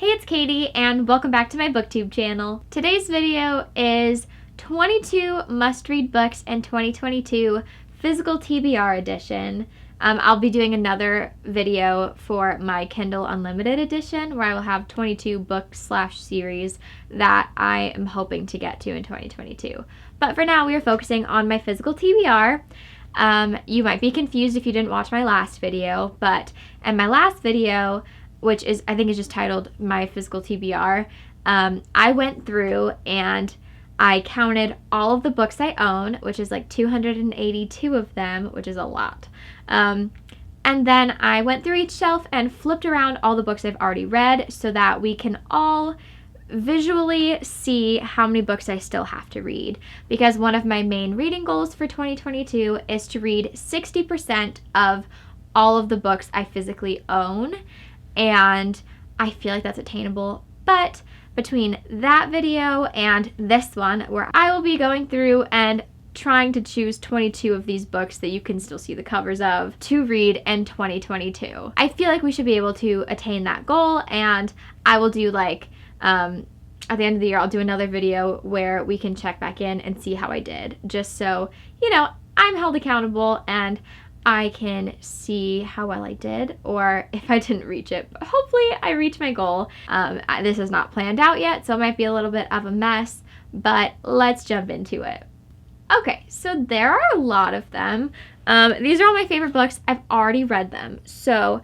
Hey, it's Katie, and welcome back to my booktube channel. Today's video is 22 must-read books in 2022 physical TBR edition. I'll be doing another video for my Kindle Unlimited edition where I will have 22 books/series that I am hoping to get to in 2022. But for now, we are focusing on my physical TBR. You might be confused if you didn't watch my last video, but in my last video, which is, I think is just titled My Physical TBR, I went through and I counted all of the books I own, which is like 282 of them, which is a lot. And then I went through each shelf and flipped around all the books I've already read so that we can all visually see how many books I still have to read. Because one of my main reading goals for 2022 is to read 60% of all of the books I physically own. And I feel like that's attainable, but between that video and this one, where I will be going through and trying to choose 22 of these books that you can still see the covers of to read in 2022, I feel like we should be able to attain that goal. And I will do like, at the end of the year, I'll do another video where we can check back in and see how I did, just so, you know, I'm held accountable and I can see how well I did, or if I didn't reach it. But hopefully I reach my goal. This is not planned out yet, so it might be a little bit of a mess, but let's jump into it. Okay, so there are a lot of them. These are all my favorite books. I've already read them, so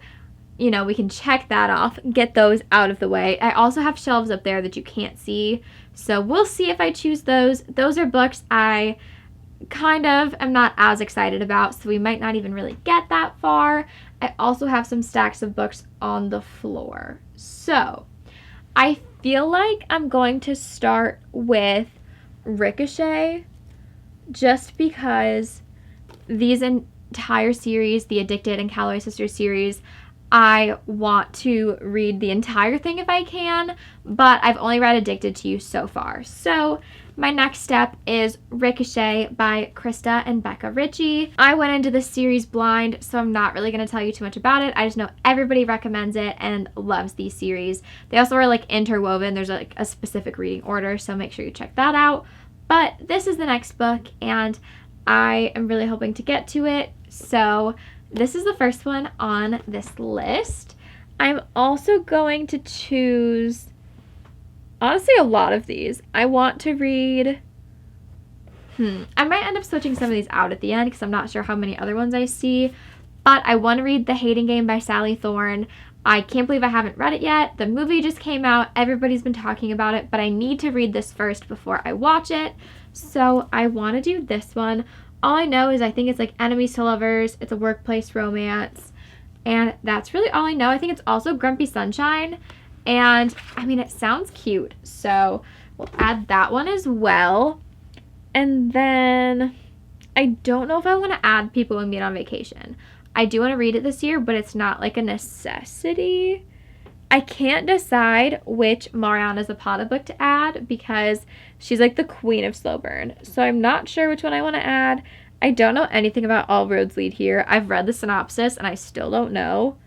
you know, we can check that off, get those out of the way. I also have shelves up there that you can't see, so we'll see if I choose those. Those are books I kind of am not as excited about, so we might not even really get that far. I also have some stacks of books on the floor. So I feel like I'm going to start with Ricochet, just because these entire series, the Addicted and Calorie Sisters series, I want to read the entire thing if I can, but I've only read Addicted to You so far. So my next step is Ricochet by Krista and Becca Ritchie. I went into this series blind, so I'm not really going to tell you too much about it. I just know everybody recommends it and loves these series. They also are like interwoven. There's like a specific reading order, so make sure you check that out. But this is the next book, and I am really hoping to get to it. So this is the first one on this list. I'm also going to choose, honestly, a lot of these. I want to read, I might end up switching some of these out at the end because I'm not sure how many other ones I see, but I want to read The Hating Game by Sally Thorne. I can't believe I haven't read it yet. The movie just came out. Everybody's been talking about it, but I need to read this first before I watch it. So I want to do this one. All I know is I think it's like enemies to lovers. It's a workplace romance. And that's really all I know. I think it's also Grumpy Sunshine. And I mean, it sounds cute. So we'll add that one as well. And then I don't know if I want to add People We Meet on Vacation. I do want to read it this year, but it's not like a necessity. I can't decide which Mariana Zapata book to add because she's like the queen of slow burn. So I'm not sure which one I want to add. I don't know anything about All Roads Lead Here. I've read the synopsis and I still don't know.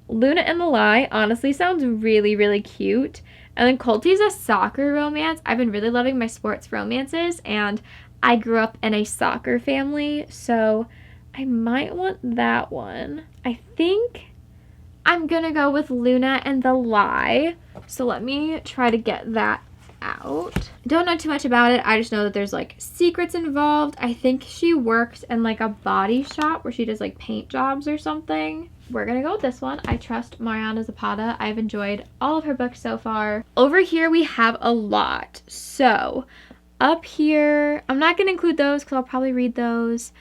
Luna and the Lie honestly sounds really, really cute. And then Colty's a soccer romance. I've been really loving my sports romances, and I grew up in a soccer family, so I might want that one. I think I'm gonna go with Luna and the Lie. So let me try to get that out. Don't know too much about it. I just know that there's like secrets involved. I think she works in like a body shop where she does like paint jobs or something. We're gonna go with this one. I trust Mariana Zapata. I've enjoyed all of her books so far. Over here we have a lot. So up here, I'm not gonna include those because I'll probably read those.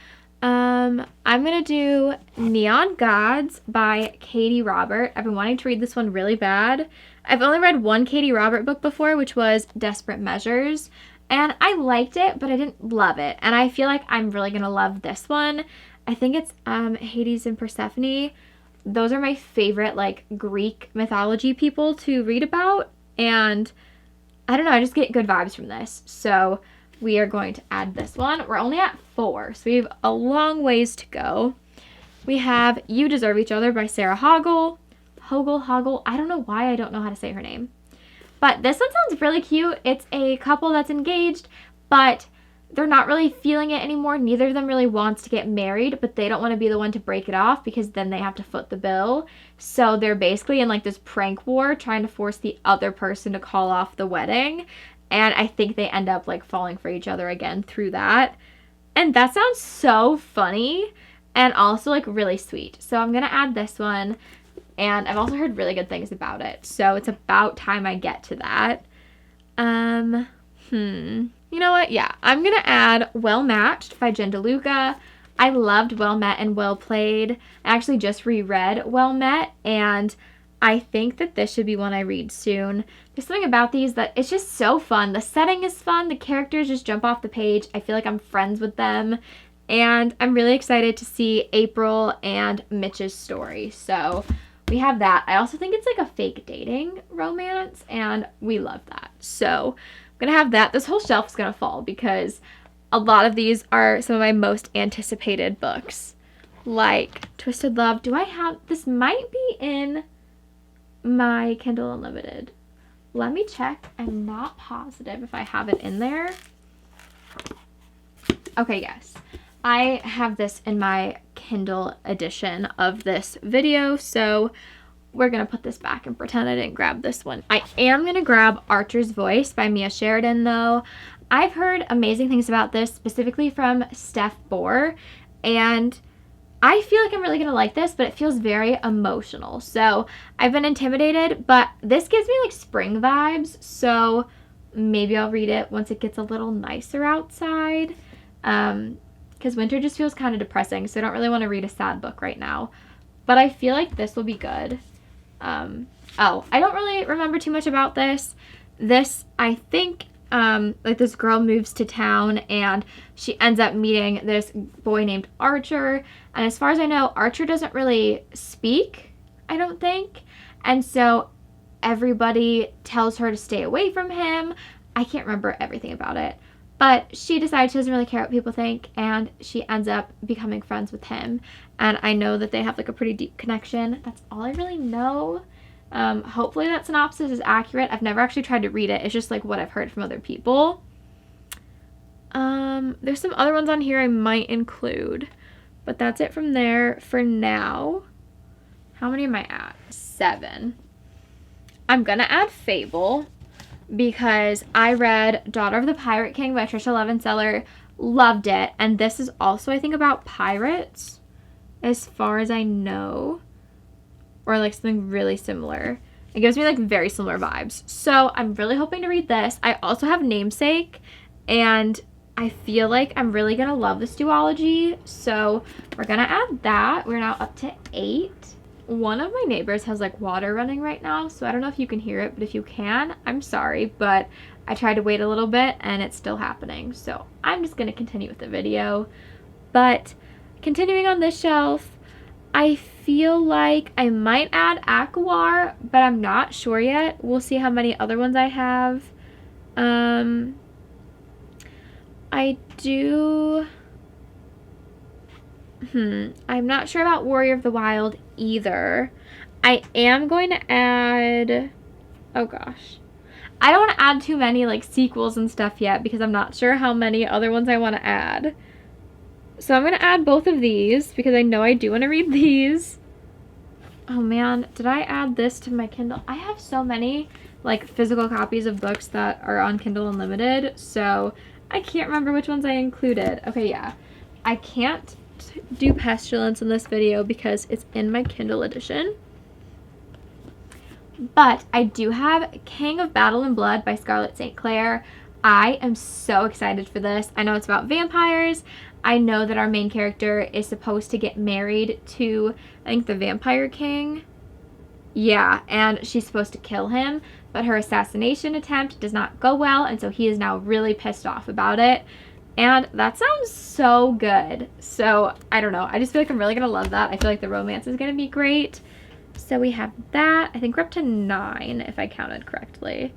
I'm gonna do Neon Gods by Katie Robert. I've been wanting to read this one really bad. I've only read one Katie Robert book before, which was Desperate Measures, and I liked it, but I didn't love it. And I feel like I'm really gonna love this one. I think it's Hades and Persephone. Those are my favorite like Greek mythology people to read about, and I don't know, I just get good vibes from this. So we are going to add this one. We're only at 4, so we have a long ways to go. We have You Deserve Each Other by Sarah Hoggle, Hoggle. I don't know why I don't know how to say her name. But this one sounds really cute. It's a couple that's engaged, but they're not really feeling it anymore. Neither of them really wants to get married, but they don't want to be the one to break it off because then they have to foot the bill. So they're basically in like this prank war trying to force the other person to call off the wedding. And I think they end up like falling for each other again through that. And that sounds so funny and also like really sweet. So I'm going to add this one. And I've also heard really good things about it. So it's about time I get to that. You know what? Yeah, I'm going to add Well Matched by Jen DeLuca. I loved Well Met and Well Played. I actually just reread Well Met, and I think that this should be one I read soon. There's something about these that it's just so fun. The setting is fun. The characters just jump off the page. I feel like I'm friends with them. And I'm really excited to see April and Mitch's story. So we have that. I also think it's like a fake dating romance, and we love that. So I'm going to have that. This whole shelf is going to fall because a lot of these are some of my most anticipated books. Like Twisted Love. Do I have... This might be in my Kindle Unlimited. Let me check. I'm not positive if I have it in there. Okay, yes. I have this in my Kindle edition of this video, so we're going to put this back and pretend I didn't grab this one. I am going to grab Archer's Voice by Mia Sheridan, though. I've heard amazing things about this, specifically from Steph Bohr, and I feel like I'm really going to like this, but it feels very emotional. So I've been intimidated, but this gives me like spring vibes, so maybe I'll read it once it gets a little nicer outside. Because winter just feels kind of depressing, so I don't really want to read a sad book right now. But I feel like this will be good. I don't really remember too much about this. This, I think, like this girl moves to town and she ends up meeting this boy named Archer. And as far as I know, Archer doesn't really speak, I don't think. And so everybody tells her to stay away from him. I can't remember everything about it. But she decides she doesn't really care what people think, and she ends up becoming friends with him. And I know that they have like a pretty deep connection. That's all I really know. Hopefully that synopsis is accurate. I've never actually tried to read it. It's just like what I've heard from other people. There's some other ones on here I might include, but that's it from there for now. How many am I at? 7. I'm gonna add Fable, because I read Daughter of the Pirate King by Trisha Levenseller, loved it, and this is also, I think, about pirates, as far as I know, or like something really similar. It gives me like very similar vibes, so I'm really hoping to read this. I also have Namesake, and I feel like I'm really gonna love this duology, so we're gonna add that. We're now up to 8. One of my neighbors has like water running right now, so I don't know if you can hear it, but if you can, I'm sorry, but I tried to wait a little bit and it's still happening, so I'm just going to continue with the video. But continuing on this shelf, I feel like I might add Aquar, but I'm not sure yet. We'll see how many other ones I have. I do... I'm not sure about Warrior of the Wild either. I am going to add... Oh gosh. I don't want to add too many like sequels and stuff yet because I'm not sure how many other ones I want to add. So I'm going to add both of these because I know I do want to read these. Oh man, did I add this to my Kindle? I have so many like physical copies of books that are on Kindle Unlimited, so I can't remember which ones I included. Okay, yeah. I can't do Pestilence in this video because it's in my Kindle edition. But I do have King of Battle and Blood by Scarlett St. Clair. I am so excited for this. I know it's about vampires. I know that our main character is supposed to get married to, I think, the Vampire King. Yeah, and she's supposed to kill him, but her assassination attempt does not go well, and so he is now really pissed off about it. And that sounds so good. So, I don't know. I just feel like I'm really going to love that. I feel like the romance is going to be great. So we have that. I think we're up to 9, if I counted correctly.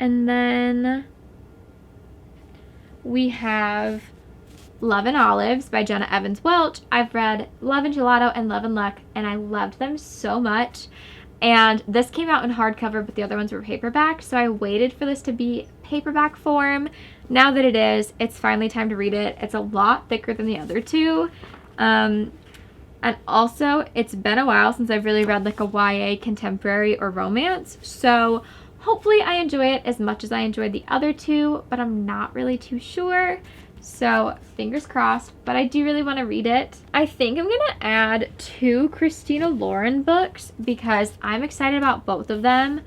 And then we have Love and Olives by Jenna Evans Welch. I've read Love and Gelato and Love and Luck, and I loved them so much. And this came out in hardcover, but the other ones were paperback, so I waited for this to be paperback form. Now that it is, it's finally time to read it. It's a lot thicker than the other two. And also, it's been a while since I've really read like a YA contemporary or romance, so hopefully I enjoy it as much as I enjoyed the other two, but I'm not really too sure. So fingers crossed, but I do really want to read it. I think I'm going to add 2 Christina Lauren books because I'm excited about both of them.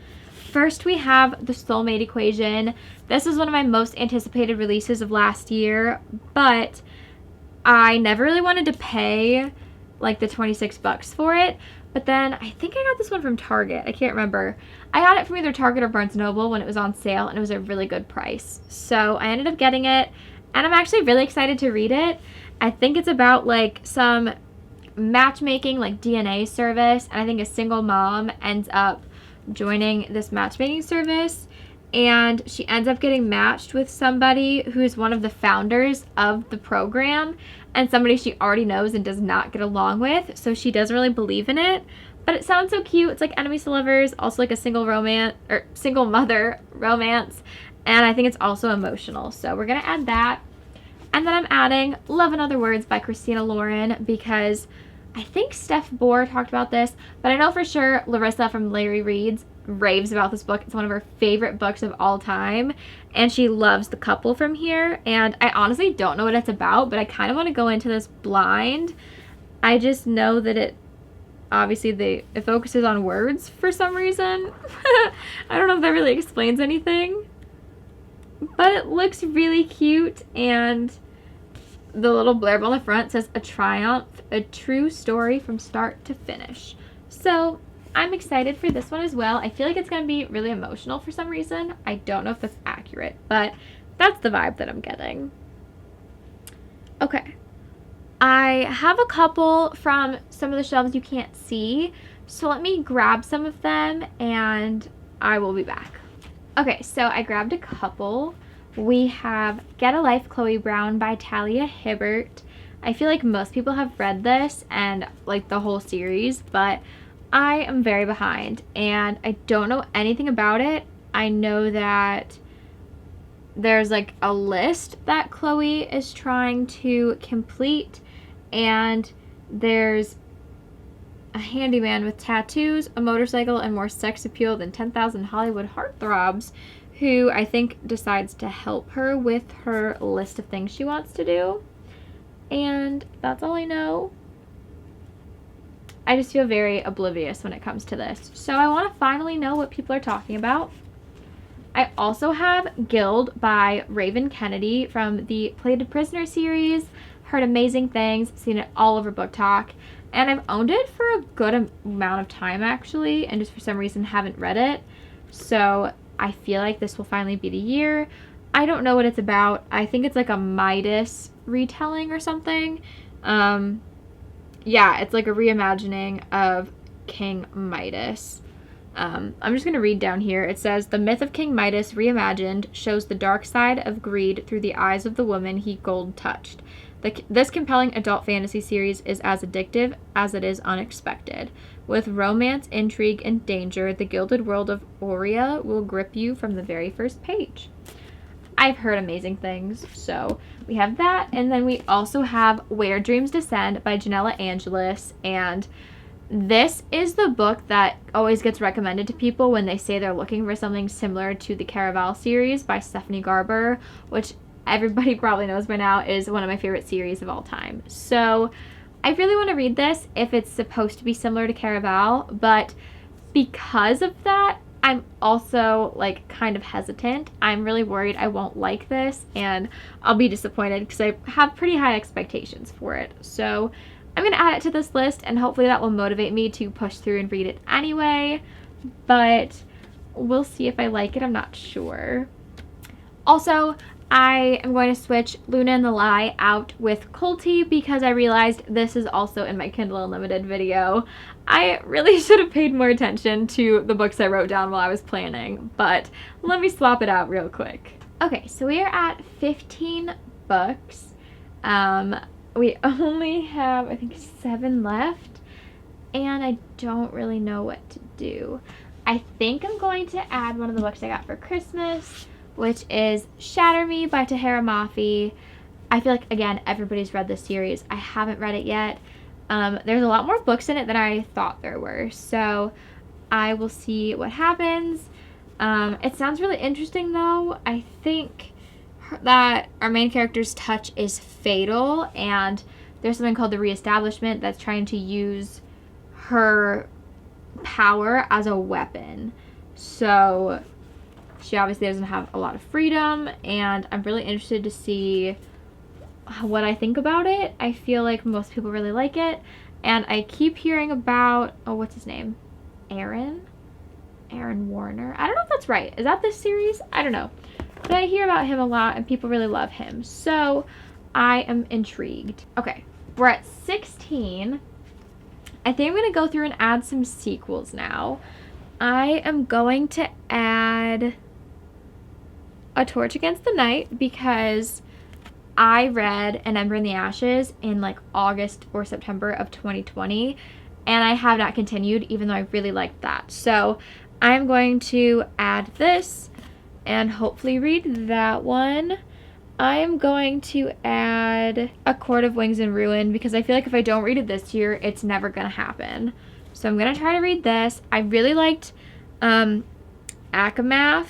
First, we have The Soulmate Equation. This is one of my most anticipated releases of last year, but I never really wanted to pay like the $26 for it. But then I think I got this one from Target. I can't remember. I got it from either Target or Barnes & Noble when it was on sale, and it was a really good price. So I ended up getting it, and I'm actually really excited to read it. I think it's about like some matchmaking, like DNA service, and I think a single mom ends up joining this matchmaking service, and she ends up getting matched with somebody who's one of the founders of the program and somebody she already knows and does not get along with, so she doesn't really believe in it. But it sounds so cute. It's like enemies to lovers, also like a single romance or single mother romance, and I think it's also emotional, so we're gonna add that. And then I'm adding Love in Other Words by Christina Lauren because I think Steph Bohr talked about this, but I know for sure Larissa from Larry Reads raves about this book. It's one of her favorite books of all time, and she loves the couple from here, and I honestly don't know what it's about, but I kind of want to go into this blind. I just know that it focuses on words for some reason. I don't know if that really explains anything, but it looks really cute, and the little blurb on the front says, "A triumph, a true story from start to finish." So I'm excited for this one as well. I feel like it's going to be really emotional for some reason. I don't know if that's accurate, but that's the vibe that I'm getting. Okay. I have a couple from some of the shelves you can't see, so let me grab some of them and I will be back. Okay, so I grabbed a couple. We have Get a Life, Chloe Brown by Talia Hibbert. I feel like most people have read this and like the whole series, but I am very behind and I don't know anything about it. I know that there's like a list that Chloe is trying to complete, and there's a handyman with tattoos, a motorcycle, and more sex appeal than 10,000 Hollywood heartthrobs who I think decides to help her with her list of things she wants to do. And that's all I know. I just feel very oblivious when it comes to this. So I want to finally know what people are talking about. I also have Guild by Raven Kennedy from the Plated Prisoner series. Heard amazing things, seen it all over Book Talk, and I've owned it for a good amount of time actually, and just for some reason haven't read it. So I feel like this will finally be the year. I don't know what it's about. I think it's like a Midas retelling or something. Yeah, it's like a reimagining of King Midas. I'm just going to read down here. It says, "The myth of King Midas reimagined shows the dark side of greed through the eyes of the woman he gold touched. This compelling adult fantasy series is as addictive as it is unexpected. With romance, intrigue, and danger, the gilded world of Aurea will grip you from the very first page." I've heard amazing things, so we have that. And then we also have Where Dreams Descend by Janella Angelis, and this is the book that always gets recommended to people when they say they're looking for something similar to the Caraval series by Stephanie Garber, which everybody probably knows by now is one of my favorite series of all time. So I really want to read this if it's supposed to be similar to Caraval, but because of that, I'm also like kind of hesitant. I'm really worried I won't like this and I'll be disappointed because I have pretty high expectations for it. So I'm going to add it to this list, and hopefully that will motivate me to push through and read it anyway, but we'll see if I like it. I'm not sure. Also, I am going to switch Luna and the Lie out with Cold Tea because I realized this is also in my Kindle Unlimited video. I really should have paid more attention to the books I wrote down while I was planning, but let me swap it out real quick. Okay, so we are at 15 books. We only have, I think, 7 left, and I don't really know what to do. I think I'm going to add one of the books I got for Christmas, which is Shatter Me by Tahira Mafi. I feel like, again, everybody's read this series. I haven't read it yet. There's a lot more books in it than I thought there were, so I will see what happens. It sounds really interesting, though. I think that our main character's touch is fatal, and there's something called the Reestablishment that's trying to use her power as a weapon. So she obviously doesn't have a lot of freedom, and I'm really interested to see what I think about it. I feel like most people really like it, and I keep hearing about, oh, what's his name? Aaron Warner. I don't know if that's right. Is that this series? I don't know. But I hear about him a lot, and people really love him. So I am intrigued. Okay, we're at 16. I think I'm going to go through and add some sequels now. I am going to add A Torch Against the Night because I read An Ember in the Ashes in like August or September of 2020, and I have not continued even though I really liked that. So I'm going to add this and hopefully read that one. I'm going to add A Court of Wings and Ruin because I feel like if I don't read it this year, it's never going to happen. So I'm going to try to read this. I really liked Akamath,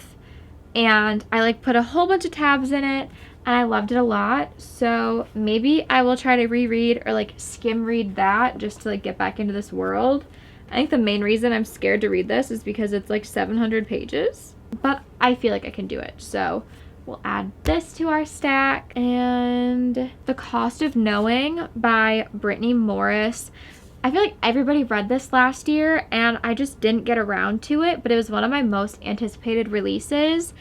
and I like put a whole bunch of tabs in it, and I loved it a lot. So maybe I will try to reread or like skim read that just to like get back into this world. I think the main reason I'm scared to read this is because it's like 700 pages, but I feel like I can do it. So we'll add this to our stack. And The Cost of Knowing by Brittany Morris. I feel like everybody read this last year and I just didn't get around to it, but it was one of my most anticipated releases.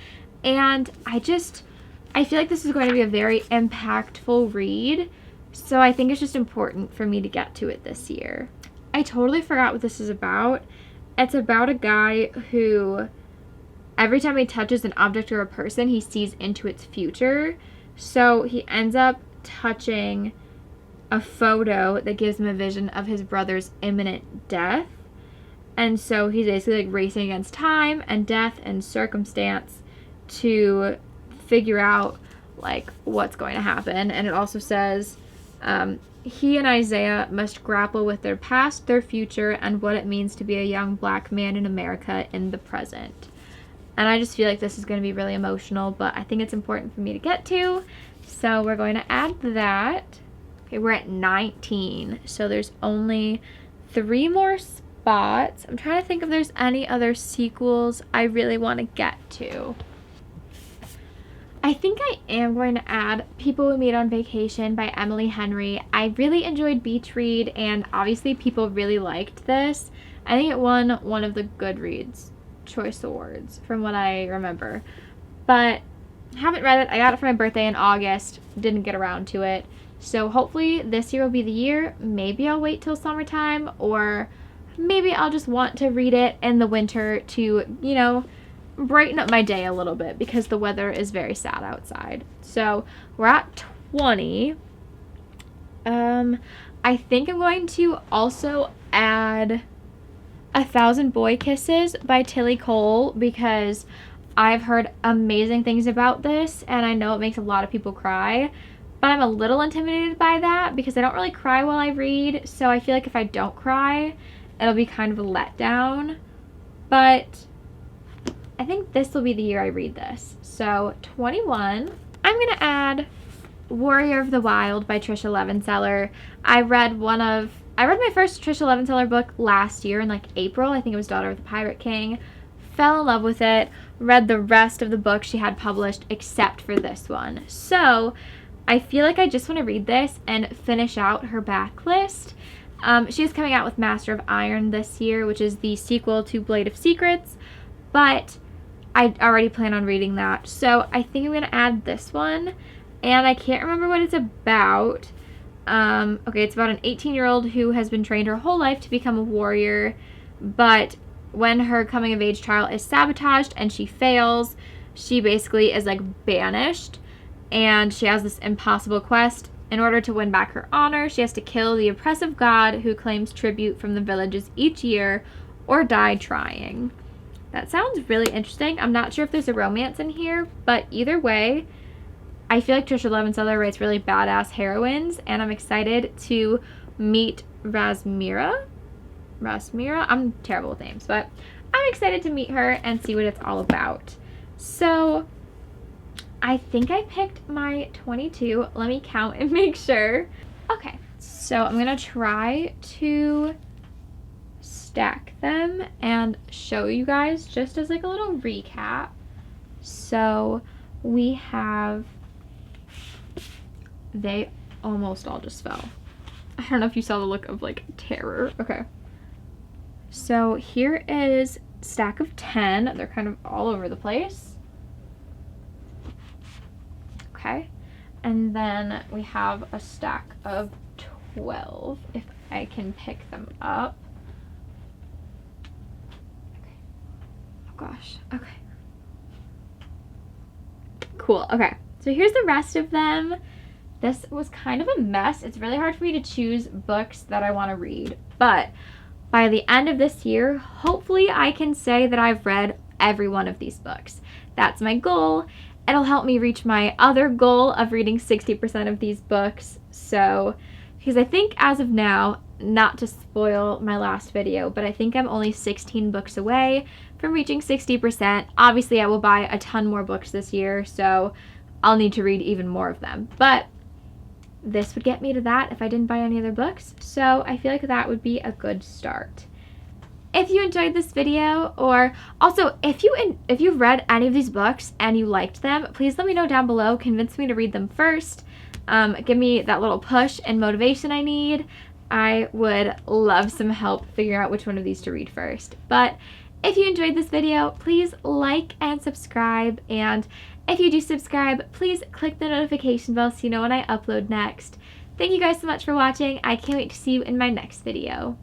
And I feel like this is going to be a very impactful read. So I think it's just important for me to get to it this year. I totally forgot what this is about. It's about a guy who every time he touches an object or a person, he sees into its future. So he ends up touching a photo that gives him a vision of his brother's imminent death. And so he's basically like racing against time and death and circumstance to figure out like what's going to happen. And it also says he and Isaiah must grapple with their past, their future, and what it means to be a young black man in America in the present. And I just feel like this is going to be really emotional, but I think it's important for me to get to. So we're going to add that. Okay, we're at 19. So there's only 3 more spots. I'm trying to think if there's any other sequels I really want to get to. I think I am going to add People We Meet on Vacation by Emily Henry. I really enjoyed Beach Read, and obviously people really liked this. I think it won one of the Goodreads Choice Awards from what I remember. But haven't read it. I got it for my birthday in August. Didn't get around to it. So hopefully this year will be the year. Maybe I'll wait till summertime, or maybe I'll just want to read it in the winter to, you know, brighten up my day a little bit because the weather is very sad outside. So we're at 20. I think I'm going to also add 1,000 Boy Kisses by Tilly Cole because I've heard amazing things about this and I know it makes a lot of people cry, but I'm a little intimidated by that because I don't really cry while I read, so I feel like if I don't cry it'll be kind of a letdown. But I think this will be the year I read this. So 21, I'm going to add Warrior of the Wild by Trisha Levenseller. I read my first Trisha Levenseller book last year in like April. I think it was Daughter of the Pirate King. Fell in love with it. Read the rest of the books she had published except for this one. So I feel like I just want to read this and finish out her backlist. She is coming out with Master of Iron this year, which is the sequel to Blade of Secrets. But I already plan on reading that. So I think I'm going to add this one. And I can't remember what it's about. Okay, it's about an 18-year-old who has been trained her whole life to become a warrior. But when her coming-of-age trial is sabotaged and she fails, she basically is like banished. And she has this impossible quest. In order to win back her honor, she has to kill the oppressive god who claims tribute from the villages each year, or die trying. That sounds really interesting. I'm not sure if there's a romance in here, but either way, I feel like Trisha Levenseller writes really badass heroines, and I'm excited to meet Rasmira. I'm terrible with names, but I'm excited to meet her and see what it's all about. So I think I picked my 22. Let me count and make sure. Okay, so I'm gonna try to stack them and show you guys just as like a little recap. So we have, they almost all just fell. I don't know if you saw the look of like terror. Okay. So here is stack of 10. They're kind of all over the place. Okay. And then we have a stack of 12, if I can pick them up. Okay. Oh gosh. Okay. Cool. Okay. So here's the rest of them. This was kind of a mess. It's really hard for me to choose books that I want to read, but by the end of this year, hopefully I can say that I've read every one of these books. That's my goal. It'll help me reach my other goal of reading 60% of these books. So, because I think as of now, not to spoil my last video, but I think I'm only 16 books away from reaching 60%. Obviously, I will buy a ton more books this year, so I'll need to read even more of them. But this would get me to that if I didn't buy any other books, so I feel like that would be a good start. If you enjoyed this video, or also if you've read any of these books and you liked them, please let me know down below. Convince me to read them first. Give me that little push and motivation I need. I would love some help figuring out which one of these to read first. But if you enjoyed this video, please like and subscribe, and if you do subscribe, please click the notification bell so you know when I upload next. Thank you guys so much for watching. I can't wait to see you in my next video.